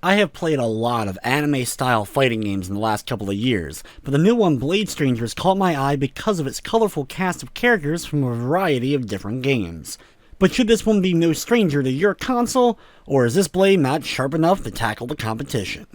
I have played a lot of anime-style fighting games in the last couple of years, but the new one, Blade Strangers, caught my eye because of its colorful cast of characters from a variety of different games. But should this one be no stranger to your console, or is this blade not sharp enough to tackle the competition?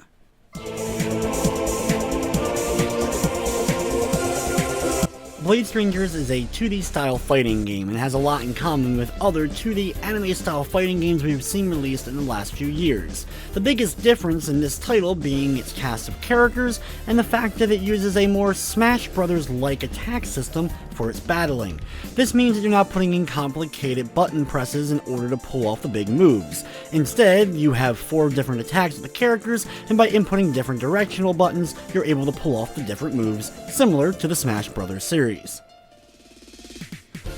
Blade Strangers is a 2D style fighting game and has a lot in common with other 2D anime style fighting games we've seen released in the last few years. The biggest difference in this title being its cast of characters and the fact that it uses a more Smash Brothers-like attack system for its battling. This means that you're not putting in complicated button presses in order to pull off the big moves. Instead, you have 4 different attacks with the characters, and by inputting different directional buttons, you're able to pull off the different moves, similar to the Smash Brothers series.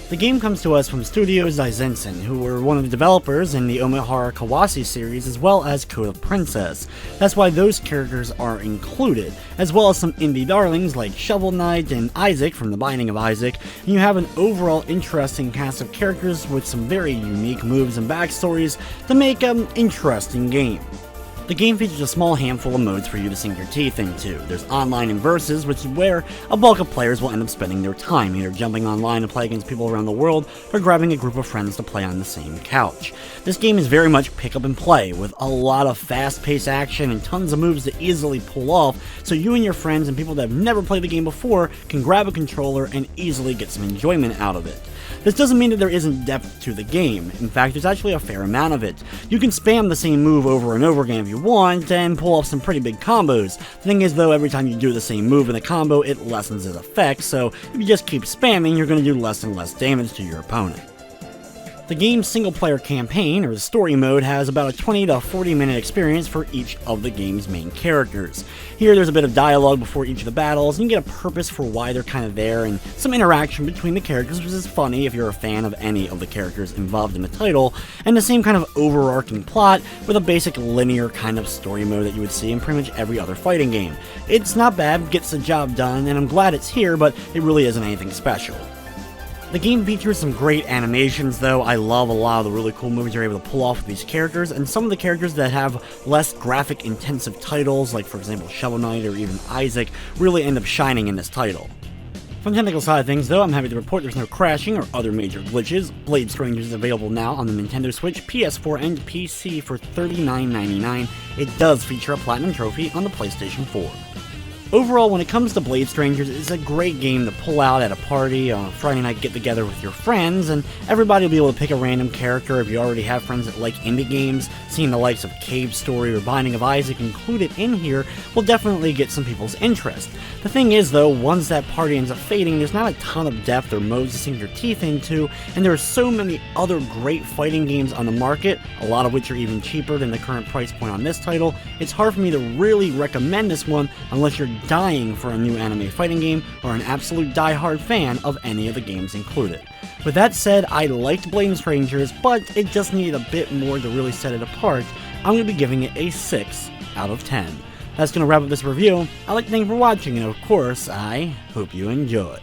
The game comes to us from Studio Zaizensen, who were one of the developers in the Omihara Kawase series as well as Code of Princess. That's why those characters are included, as well as some indie darlings like Shovel Knight and Isaac from The Binding of Isaac, and you have an overall interesting cast of characters with some very unique moves and backstories to make an interesting game. The game features a small handful of modes for you to sink your teeth into. There's online and versus, which is where a bulk of players will end up spending their time, either jumping online to play against people around the world, or grabbing a group of friends to play on the same couch. This game is very much pick up and play, with a lot of fast-paced action and tons of moves to easily pull off, so you and your friends and people that have never played the game before can grab a controller and easily get some enjoyment out of it. This doesn't mean that there isn't depth to the game. In fact, there's actually a fair amount of it. You can spam the same move over and over again if you want, and pull off some pretty big combos. The thing is though, every time you do the same move in a combo, it lessens its effect, so if you just keep spamming, you're going to do less and less damage to your opponent. The game's single-player campaign, or the story mode, has about a 20 to 40 minute experience for each of the game's main characters. Here there's a bit of dialogue before each of the battles, and you get a purpose for why they're kind of there, and some interaction between the characters, which is funny if you're a fan of any of the characters involved in the title, and the same kind of overarching plot with a basic linear kind of story mode that you would see in pretty much every other fighting game. It's not bad, gets the job done, and I'm glad it's here, but it really isn't anything special. The game features some great animations though. I love a lot of the really cool moves you're able to pull off with these characters, and some of the characters that have less graphic intensive titles, like for example Shovel Knight or even Isaac, really end up shining in this title. From the technical side of things though, I'm happy to report there's no crashing or other major glitches. Blade Strangers is available now on the Nintendo Switch, PS4, and PC for $39.99. It does feature a Platinum Trophy on the PlayStation 4. Overall, when it comes to Blade Strangers, it's a great game to pull out at a party on a Friday night get-together with your friends, and everybody will be able to pick a random character. If you already have friends that like indie games, seeing the likes of Cave Story or Binding of Isaac included in here will definitely get some people's interest. The thing is though, once that party ends up fading, there's not a ton of depth or modes to sink your teeth into, and there are so many other great fighting games on the market, a lot of which are even cheaper than the current price point on this title. It's hard for me to really recommend this one unless you're dying for a new anime fighting game or an absolute die-hard fan of any of the games included. With that said, I liked Blade Strangers, but it just needed a bit more to really set it apart. I'm going to be giving it a 6 out of 10. That's going to wrap up this review. I'd like to thank you for watching, and of course, I hope you enjoy.